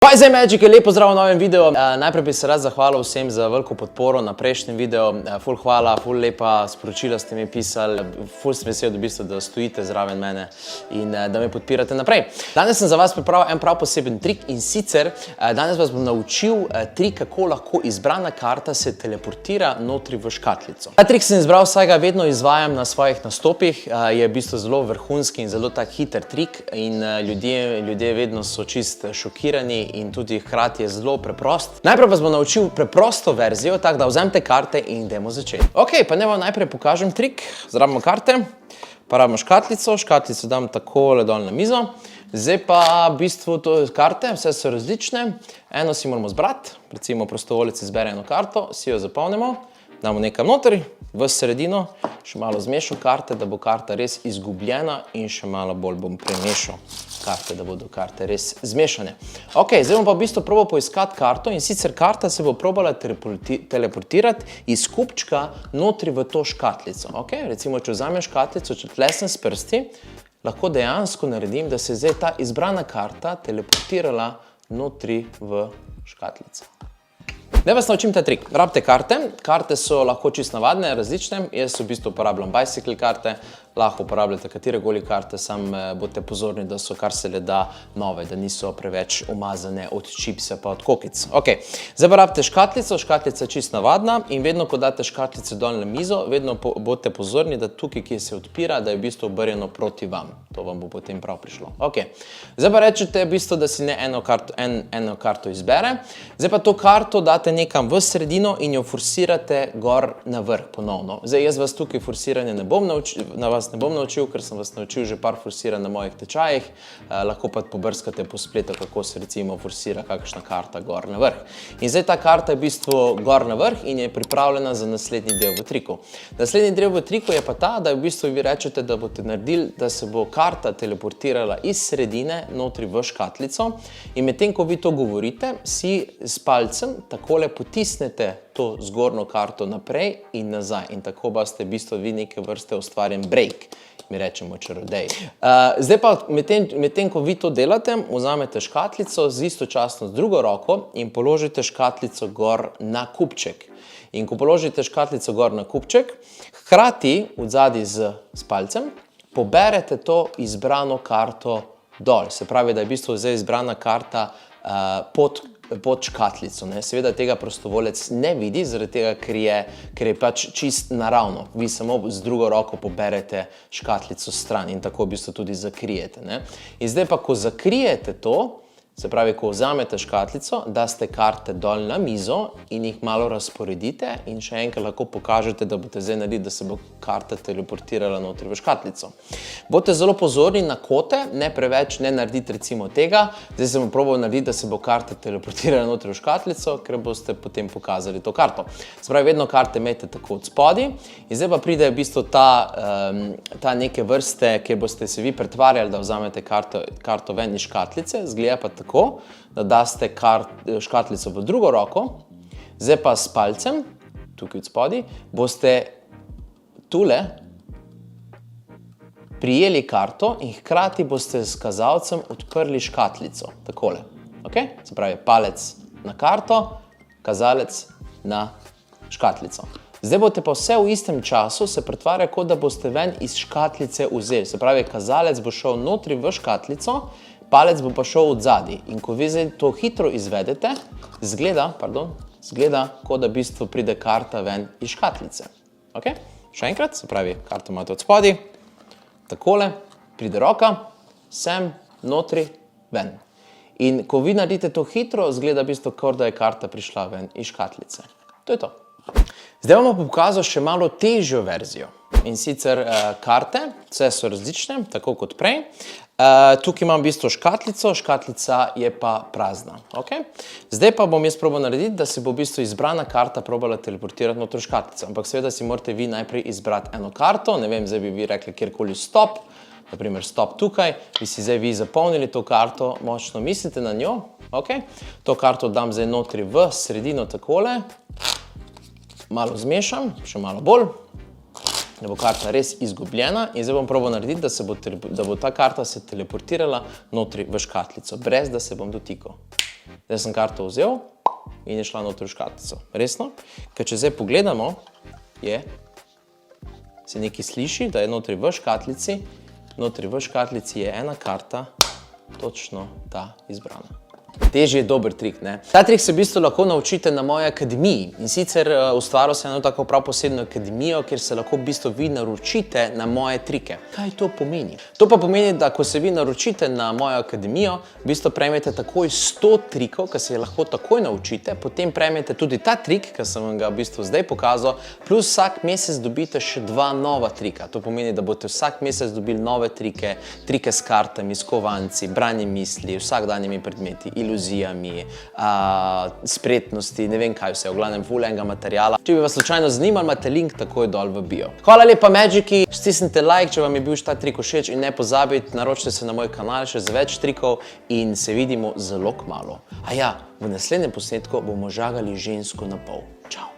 Hvala zdaj Magic, lepo zdrav v novem videu. Najprej bi se rad zahvalil vsem za veliko podporo na prejšnjem videu. Ful hvala, ful lepa sporočila ste mi pisali. Ful sem vesel, da stojite zraven mene in da me podpirate naprej. Danes sem za vas pripravil en prav poseben trik in sicer danes vas bom naučil trik, kako lahko izbrana karta se teleportira notri v škatlico. Ta trik sem izbral, saj ga vedno izvajam na svojih nastopih. Je v bistvu zelo vrhunski in zelo tak hiter trik in ljudje vedno so čist šokirani in tudi hkrati je zelo preprost. Najprej vas bom naučil preprosto verzijo, tako da vzemite karte in idemo začeti. Ok, pa ne vam najprej pokažem trik. Zrabimo karte, pa rabimo škatlico. Škatlico dam takole dol na mizo. Zdaj pa v bistvu to karte, vse so različne. Eno si moramo zbrati, recimo prostovoljec izbere eno karto, si jo zapolnimo, damo nekam noter, v sredino, še malo zmešam karte, da bo karta res izgubljena in še malo bolj bom premešal karte, da bodo karte res zmešane. Ok, zdaj bom pa v bistvu probal poiskati karto in sicer karta se bo probala teleportirati iz kupčka notri v to škatlico. Ok, recimo, če vzamem škatlico, če tlesnem s prsti, lahko dejansko naredim, da se zdaj ta izbrana karta teleportirala notri v škatlico. Zdaj vas naučim ta trik. Rabite karte. Karte so lahko čisto navadne, različne. Jaz v bistvu uporabljam bicycle karte, lahko uporabljate katerekoli karte, samo bodite pozorni, da so kar se le da nove, da niso preveč umazane od čipsa pa od kokic. Ok, zdaj pa rabite škatlico, škatlica je čisto navadna in vedno, ko date škatlico dol na mizo, vedno bodite pozorni, da tukaj, ki se odpira, da je v bistvu obrnjeno proti vam. To vam bo potem prav prišlo. Ok, zdaj pa rečete v bistvu, da si ne eno karto izbere. Zdaj pa to karto date nekam v sredino in jo forsirate gor na vrh ponovno. Zdaj jaz vas tukaj forsiranja ne bom naučil, ker sem vas naučil že par forsiranj na mojih tečajih. Lahko pa pobrskate po spletu, kako se recimo forsira kakšna karta gor na vrh. In zdaj ta karta je v bistvu gor na vrh in je pripravljena za naslednji del v triku. Naslednji del v triku je pa ta, da v bistvu vi rečete, da boste naredili, da se bo karta teleportirala iz sredine notri v škatlico in medtem, ko vi to govorite, si s palcem takole potisnete to zgornjo karto naprej in nazaj in tako boste v bistvu vi neke vrste ustvarjen break, mi rečemo čarodej. Zdaj pa medtem, ko vi to delate, vzamete škatlico z istočasno z drugo roko in položite škatlico gor na kupček. In ko položite škatlico gor na kupček, hkrati odzadaj s palcem poberete to izbrano karto dol. Se pravi, da je v bistvu zdaj izbrana karta pod škatlico. Seveda tega prostovoljec ne vidi, zaradi tega, ker je pač čist naravno. Vi samo z drugo roko poberete škatlico stran in tako v bistvu tudi zakrijete. In zdaj pa, ko zakrijete to, se pravi, ko vzamete škatlico, daste karte dol na mizo in jih malo razporedite in še enkrat lahko pokažete, da boste zdaj naredili, da se bo karta teleportirala notri v škatlico. Bodite zelo pozorni na kote, ne preveč, ne narediti recimo tega. Zdaj sem probal narediti, da se bo karta teleportirala notri v škatlico, ker boste potem pokazali to karto. Se pravi, vedno karte imejte tako od spodaj in zdaj pa pride v bistvu ta neke vrste, kjer boste se vi pretvarjali, da vzamete karto ven iz škatlice, zgleda pa tako, da daste škatlico v drugo roko, zdaj pa s palcem, tukaj od spodaj, boste tule prijeli karto in hkrati boste s kazalcem odprli škatlico, takole. Se pravi, palec na karto, kazalec na škatlico. Zdaj boste pa vse v istem času se pretvarjali, kot da boste ven iz škatlice vzeli. Se pravi, kazalec bo šel notri v škatlico, palec bo pa šel od zadaj. In ko vi zdaj to hitro izvedete, zgleda, kot da v bistvu pride karta ven iz škatlice. Ok? Še enkrat, se pravi, karto imate od spodaj, takole, pride roka, sem, notri, ven. In ko vi naredite to hitro, zgleda v bistvu, kot da je karta prišla ven iz škatlice. To je to. Zdaj vam bom pokazal še malo težjo verzijo. In sicer karte, vse so različne, tako kot prej. Tukaj imam v bistvu škatlico, škatlica je pa prazna. Zdaj pa bom jaz probal narediti, da se bo v bistvu izbrana karta probala teleportirati notri v škatlico. Ampak seveda si morate vi najprej izbrati eno karto, ne vem, zdaj bi vi rekli kjerkoli stop, naprimer stop tukaj, bi si zdaj vi zapolnili to karto, močno mislite na njo. To karto dam zdaj notri v sredino takole, malo zmešam, še malo bolj. da bo karta res izgubljena in zdaj bom probal narediti, da bo ta karta se teleportirala notri v škatlico, brez da se bom dotikal. Zdaj sem karto vzel in je šla noter v škatlico. Resno? Ker če zdaj pogledamo, se nekaj sliši, da je notri v škatlici. Notri v škatlici je ena karta, točno ta izbrana. Težji je dober trik, ne? Ta trik se v bistvu lahko naučite na moji akademiji. In sicer ustvaril sem eno tako prav posebno akademijo, kjer se lahko v bistvu vi naročite na moje trike. Kaj to pomeni? To pa pomeni, da ko se vi naročite na mojo akademijo, v bistvu prejmete takoj 100 trikov, ki se jih lahko takoj naučite, potem prejmete tudi ta trik, ki sem vam ga v bistvu zdaj pokazal, plus vsak mesec dobite še 2 nova trika. To pomeni, da boste vsak mesec dobili nove trike, trike s kartami, s kovanci, branje misli, vsakdanjimi predmeti, iluzijami, spretnosti, ne vem kaj vse, v glavnem ful enega materiala. Če bi vas slučajno zanimali, imate link takoj dol v bio. Hvala lepa Magiki, stisnite like, če vam je bil ta trik všeč in ne pozabite, naročite se na moj kanal še za več trikov in se vidimo zelo kmalu. A ja, v naslednjem posnetku bomo žagali žensko na pol. Čau!